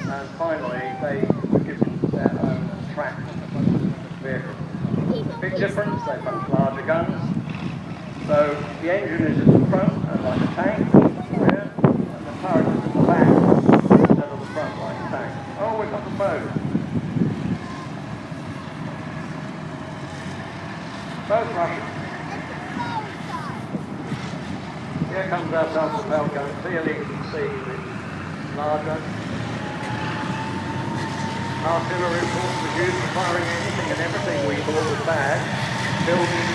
And finally, they were given their own track vehicle. Big difference, they've much larger guns. So the engine is at the front, like a tank, rear, and the turret is at the back, instead of the front, like a tank. Oh, we've got the boat. Both Russian. Here comes our self-propelled gun. Clearly you can see it's larger. Artillery, of course, was used for firing anything and everything we thought was bad. Buildings,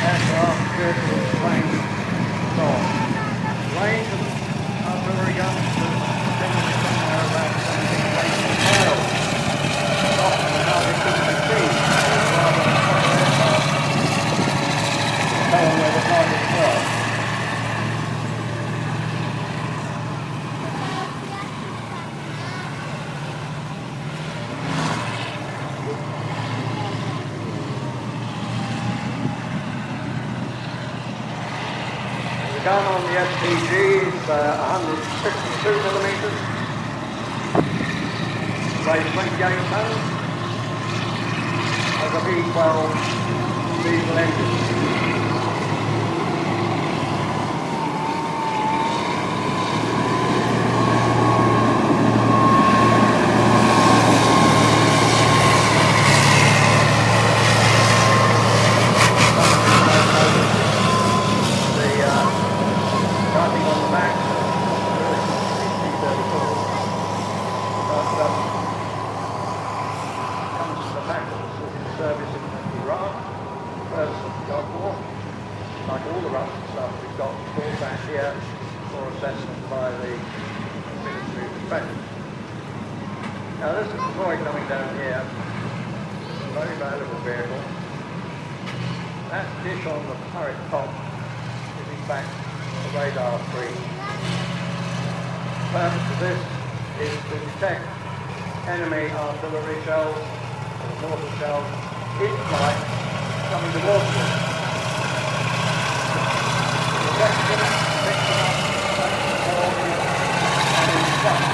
aircraft, vehicles, planes, and so on. Range of artillery guns was generally somewhere about 17 miles. Often hardly couldn't be seen. Rather than aircraft. Tell them where the targets were. The gun on the SPG is 152 millimeters, weighs 28 tons, has a V12 diesel engine. Service in Iraq, first Gulf War, like all the Russian stuff we've got brought back here for assessment by the Ministry of Defence. Now this is the boy coming down here, very valuable vehicle. That dish on the turret top is in fact a radar screen. The purpose of this is to detect enemy artillery shells or mortar shells in flight coming towards us. Detection, picking up, and instruct.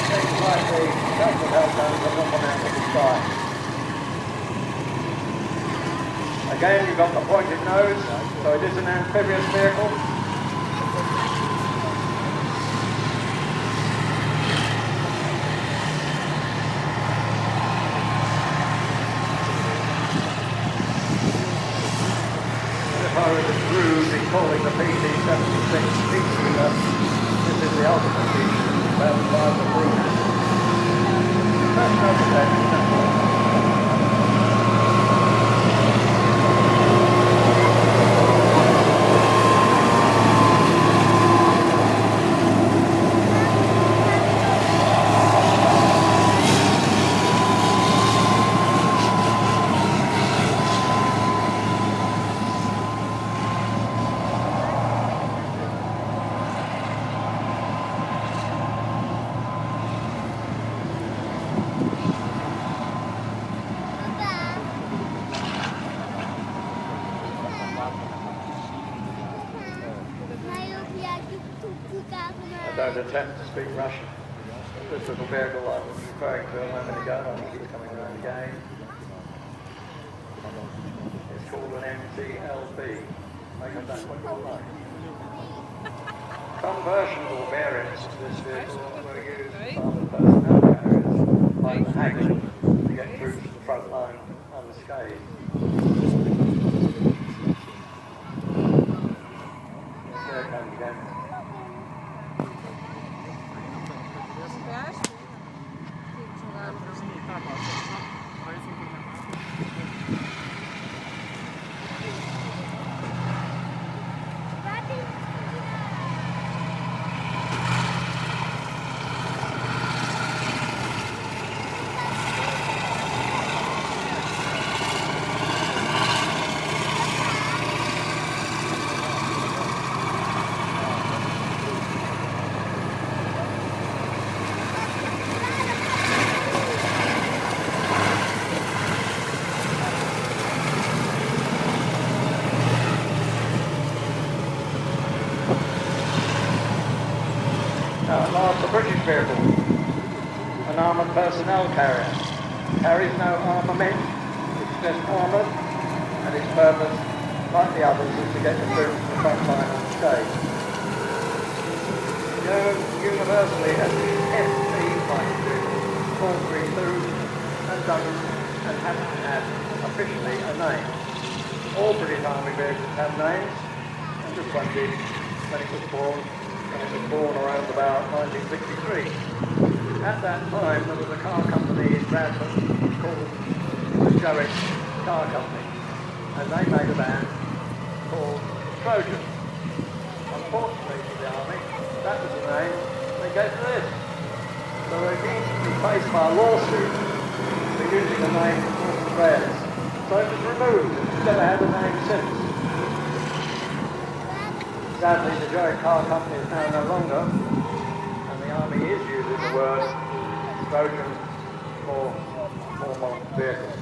Things like the self-propelled guns are not out of the sky. Again, you've got the pointed nose, so it is an amphibious vehicle. If I were the crew, be calling the PT-76 Peacekeeper, this is the ultimate feature, about the crew. That's no protection, that's all. I don't attempt to speak Russian. This little vehicle I was referring to a moment ago, I think it's coming around again. It's called an MTLB. Make of that what you like. Some versions or variants of this vehicle were used by the personnel carriers, like the Hagler, to get troops to the front line unscathed. There it comes again. Now, the British vehicle. an armoured personnel carrier. Carries no armament, it's just armoured, and its purpose, like the others, is to get the troops to the front line on stage. Universally, as the FP fighting vehicle, 432 and doesn't and hasn't had officially a name. All British Army vehicles have names, and this one did when it was born, around about 1963. At that time, there was a car company in Bradford called the Jowett Car Company, and they made a van called Trojan. Unfortunately for the Army, that was the name they gave to this. So they've been faced by a lawsuit for using the name Forces Theirs. So it was removed, it's never had a name since. Sadly, the Jowett Car Company is now no longer, and the Army is using the word Trojan for modern vehicles.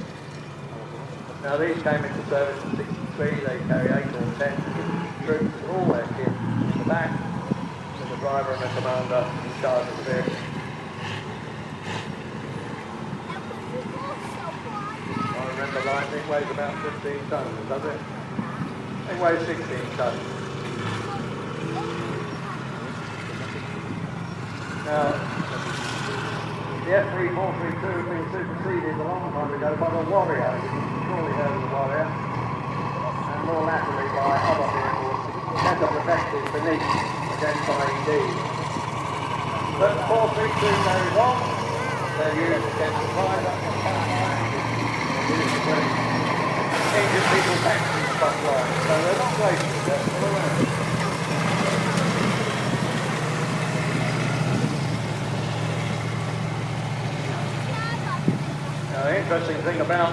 Now these came into service in '63, they carry 8 or 10 troops with all their kit in the back, with the driver and the commander in charge of the vehicle. I remember Lightning weighs about 15 tons, does it? It weighs 16 tons. Now, the F3432 has been superseded a long time ago by the Warrior. You've surely heard of the Warrior. And more latterly by other vehicles better protected beneath against IEDs. But the 432 carries on. They're used against the private and frontline. They're used to bring injured people back to the front line. So they're not wasted, they're still around. The interesting thing about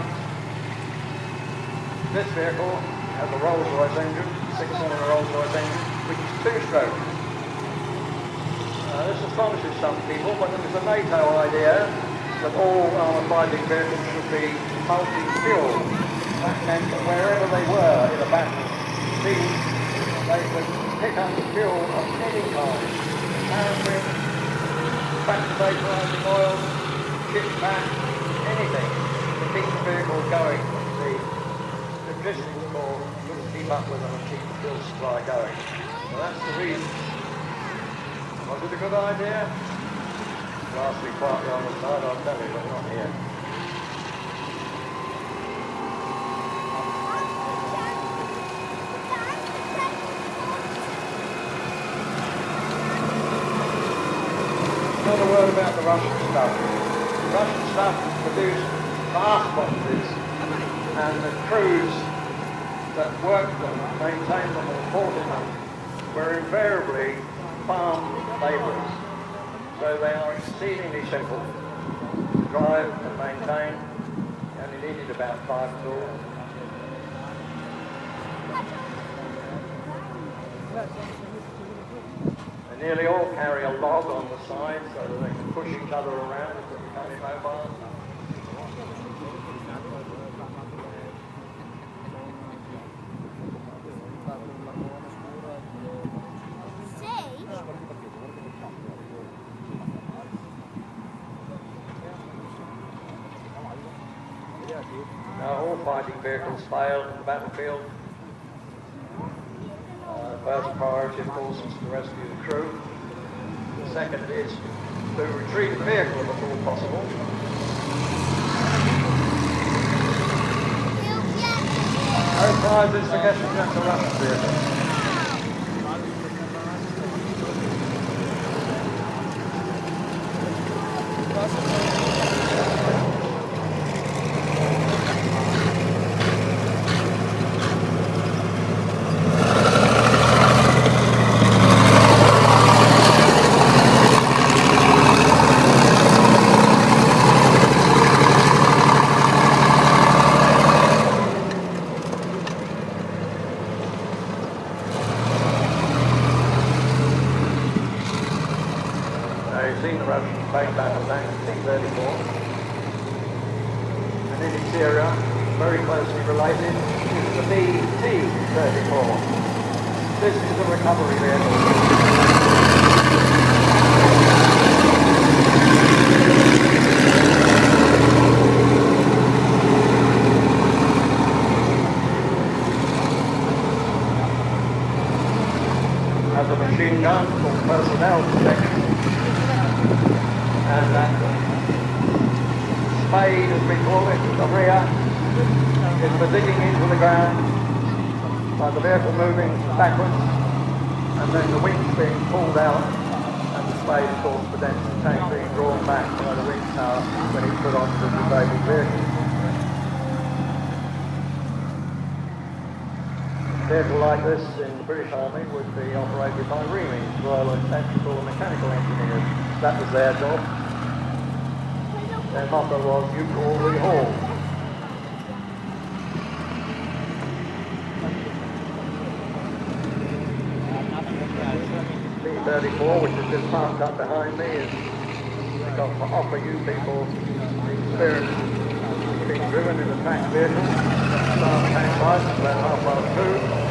this vehicle has a Rolls-Royce engine, 6-cylinder Rolls-Royce engine, which is 2-stroke. This astonishes some people, but it was a NATO idea that all armoured fighting vehicles should be multi-fuel. That meant that wherever they were in a battle, they could pick up fuel of any kind. Paraffin, vaporizing oil, ship back, anything to keep the vehicle going. The logistics corps couldn't keep up with them and keep the fuel supply going. So that's the reason. Was it a good idea? Lastly, quietly on the side, I'll tell you, but not here. Another word about the Russian stuff. Russian stuff produced fast boxes, and the crews that worked them, maintained them, and fought in them were invariably farm labourers. So they are exceedingly simple to drive and maintain, and you needed about 5 tools. They nearly all carry a log on the side so that they can push each other around if they become immobile. Now all fighting vehicles fail in the battlefield. First priority, of course, is to rescue the crew. The second is to retrieve the vehicle if at all possible. No prizes for getting just a Russian vehicle. Seen the Russian main battle tank T-34, and in interior, very closely related, is the BT-34. This is a recovery vehicle. spade, as we call it, the rear, is for digging into the ground by the vehicle moving backwards, and then the wings being pulled out, and the spade, of course, for then the tank being drawn back by the wing tower when it's put onto the disabled vehicle. A vehicle like this in the British Army would be operated by REMEs, Royal Electrical and Mechanical Engineers. That was their job. Their motto was, "You call, we haul." B-34, which is just parked up behind me, is got to offer you people the experience of being driven in a track vehicle. Start tank lights about 2:30.